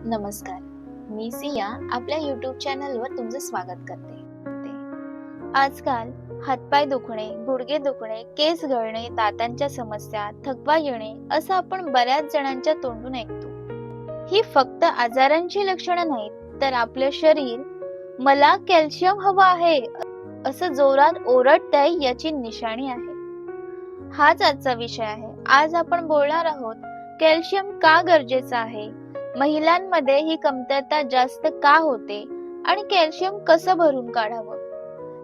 नमस्कार, मी सिया आपल्या YouTube चॅनलवर तुमचं स्वागत करते. आजकाल हातपाय दुखणे, गुडघे दुखणे, केस गळणे, दातांच्या समस्या, थकवा येणे असं आपण बऱ्याच जणांच्या तोंडून ऐकतो. ही फक्त आजारांची लक्षणं नाहीत, तर आपले शरीर मला कॅल्शियम हवं आहे असं जोरात ओरडतंय याची निशाणी आहे. हाच आजचा विषय आहे. आज आपण बोलणार आहोत कॅल्शियम का गरजेचं आहे, महिलांमध्ये ही कमतरता जास्त का होते आणि कॅल्शियम कसं भरून काढावं.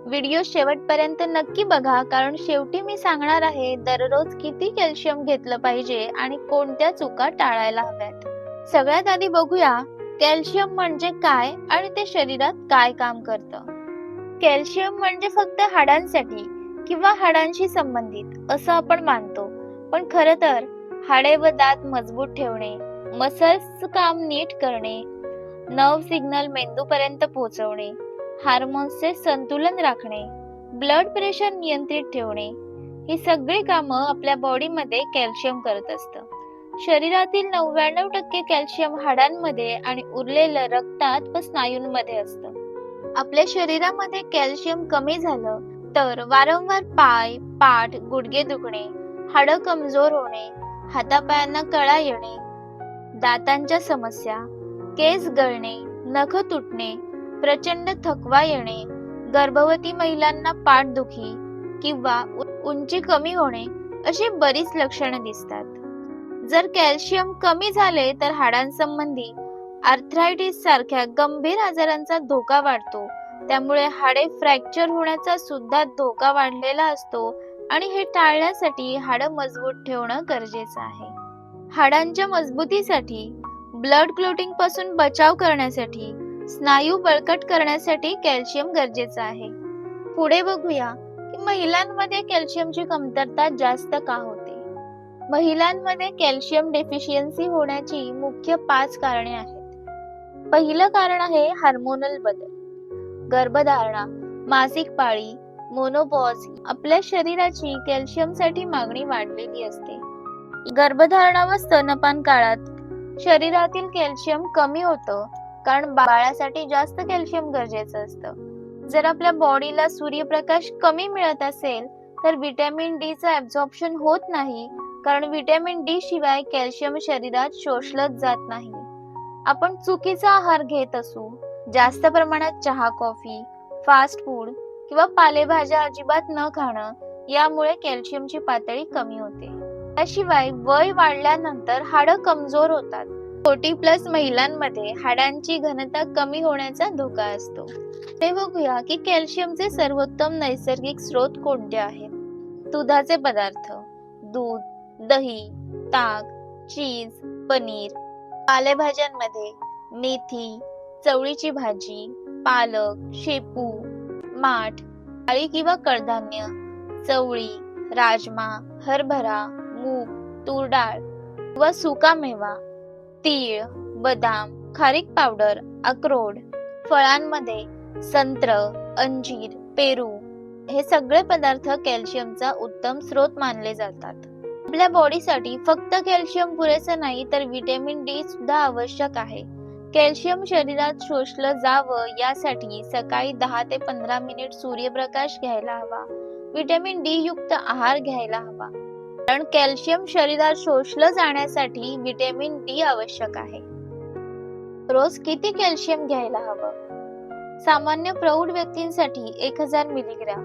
व्हिडिओ शेवटपर्यंत नक्की बघा, कारण शेवटी मी सांगणार आहे दररोज किती कॅल्शियम घेतलं पाहिजे आणि कोणत्या चुका टाळायला हव्यात. सगळ्यात आधी बघूया कॅल्शियम म्हणजे काय आणि ते शरीरात काय काम करतं. कॅल्शियम म्हणजे फक्त हाडांसाठी किंवा हाडांशी संबंधित असं आपण मानतो, पण खरं तर हाडे व दात मजबूत ठेवणे, मसल्स काम नीट करणे, नर्व सिग्नल मेंदूपर्यंत पोहोचवणे, हार्मोन्सचे संतुलन राखणे, ब्लड प्रेशर नियंत्रित ठेवणे, ही सगळी कामं आपल्या बॉडीमध्ये कॅल्शियम करत असतं. शरीरातील 99% कॅल्शियम हाडांमध्ये आणि उरलेलं रक्तात व स्नायूंमध्ये असतं. आपल्या शरीरामध्ये कॅल्शियम कमी झालं तर वारंवार पाय, पाठ, गुडघे दुखणे, हाडं कमजोर होणे, हातापायांना कळा येणे, दातांच्या समस्या, केस गळणे, नख तुटणे, प्रचंड थकवा येणे, गर्भवती महिलांना पाठदुखी किंवा उंची कमी होणे अशी बरीच लक्षणं दिसतात. जर कॅल्शियम कमी झाले तर हाडांसंबंधी आर्थरायटिस सारख्या गंभीर आजारांचा धोका वाढतो. त्यामुळे हाडे फ्रॅक्चर होण्याचा सुद्धा धोका वाढलेला असतो आणि हे टाळण्यासाठी हाडं मजबूत ठेवणं गरजेचं आहे. हाडांच्या मजबूतीसाठी, ब्लड क्लॉटिंग पासून बचाव करण्यासाठी, स्नायू बळकट करण्यासाठी कॅल्शियम गरजेचं आहे. पुढे बघूया की महिलांमध्ये कॅल्शियमची कमतरता जास्त का होते. महिलांमध्ये कॅल्शियम डेफिशियन्सी होण्याची मुख्य 5 कारणे आहेत. पहिलं कारण आहे हार्मोनल बदल. गर्भधारणा, मासिक पाळी, मोनोपॉज, आपल्या शरीराची कॅल्शियमसाठी मागणी वाढलेली असते. गर्भधारणा व स्तनपान काळात शरीरातील कॅल्शियम कमी होतं, कारण बाळासाठी जास्त कॅल्शियम गरजेचं असतं. जर आपल्या बॉडीला सूर्यप्रकाश कमी मिळत असेल तर व्हिटॅमिन डी चं ऍब्झॉर्प्शन होत नाही, कारण व्हिटॅमिन डी शिवाय कॅल्शियम शरीरात शोषलं जात नाही. आपण चुकीचा आहार घेत असू, जास्त प्रमाणात चहा, कॉफी, फास्ट फूड किंवा पालेभाज्या अजिबात न खाणं, यामुळे कॅल्शियमची पातळी कमी होते. त्याशिवाय वय वाढल्यानंतर हाडं कमजोर होतात. 40+ महिलांमध्ये हाडांची घनता कमी होण्याचा धोका असतो. ते बघूया की कॅल्शियमचे सर्वोत्तम नैसर्गिक स्रोत कोणते आहेत. दुधाचे पदार्थ, दूध, दही, ताक, चीज, पनीर. पालेभाज्यांमध्ये मेथी, चवळीची भाजी, पालक, शेपू, माठ, डाळी किंवा कडधान्य, चवळी, राजमा, हरभरा, मूग, तूर डाळ व सुका मेवा, तीळ, बदाम, खारीक पावडर, अक्रोड. फळांमध्ये संत्र, अंजीर, पेरू, हे सगळे पदार्थ कॅल्शियमचा उत्तम स्रोत मानले जातात. आपल्या बॉडीसाठी फक्त कॅल्शियम पुरेसं नाही, तर व्हिटॅमिन डी सुद्धा आवश्यक आहे. कॅल्शियम शरीरात शोषलं जावं यासाठी सकाळी 10 ते 15 मिनिट सूर्यप्रकाश घ्यायला हवा. व्हिटॅमिन डी युक्त आहार घ्यायला हवा, कारण कॅल्शियम शरीरात शोषलं जाण्यासाठी व्हिटॅमिन डी आवश्यक आहे. रोज किती कॅल्शियम घ्यायला हवं. सामान्य प्रौढ व्यक्तींसाठी 1000 मिलीग्रॅम,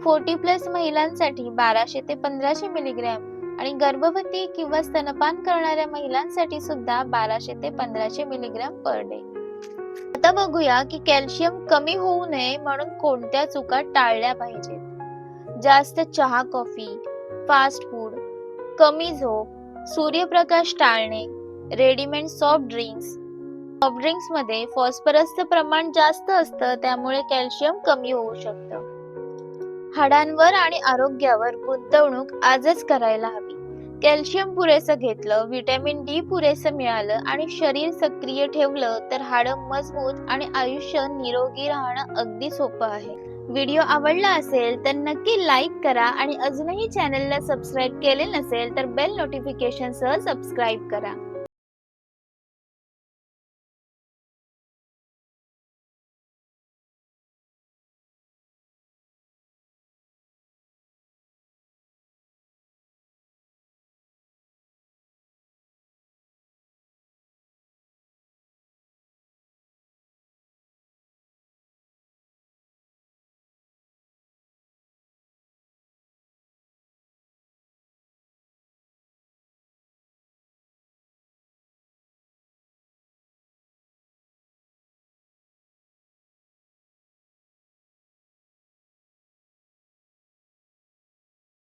40+ महिलांसाठी 1200 ते 1500 मिलीग्रॅम आणि गर्भवती किंवा स्तनपान करणाऱ्या महिलांसाठी सुद्धा 1200 ते 1500 मिलीग्रॅम पर डे. आता बघूया की कॅल्शियम कमी होऊ नये म्हणून कोणत्या चुका टाळल्या पाहिजेत. जास्त चहा, कॉफी, फास्ट फूड, कमी झोप, सूर्यप्रकाश टाळणे, रेडीमेड सॉफ्ट ड्रिंक्स मध्ये फॉस्फरसचं प्रमाण जास्त असतं, त्यामुळे कॅल्शियम कमी होऊ शकतं. हाडांवर आणि आरोग्यावर गुंतवणूक आजच करायला हवी. कॅल्शियम पुरेसं घेतलं, व्हिटॅमिन डी पुरेसं मिळालं आणि शरीर सक्रिय ठेवलं तर हाडं मजबूत आणि आयुष्य निरोगी राहणं अगदी सोपं आहे. व्हिडिओ आवडला असेल तर नक्की लाईक करा आणि अजूनही चॅनलला सबस्क्राईब केले नसेल तर बेल नोटिफिकेशन सह सबस्क्राईब करा.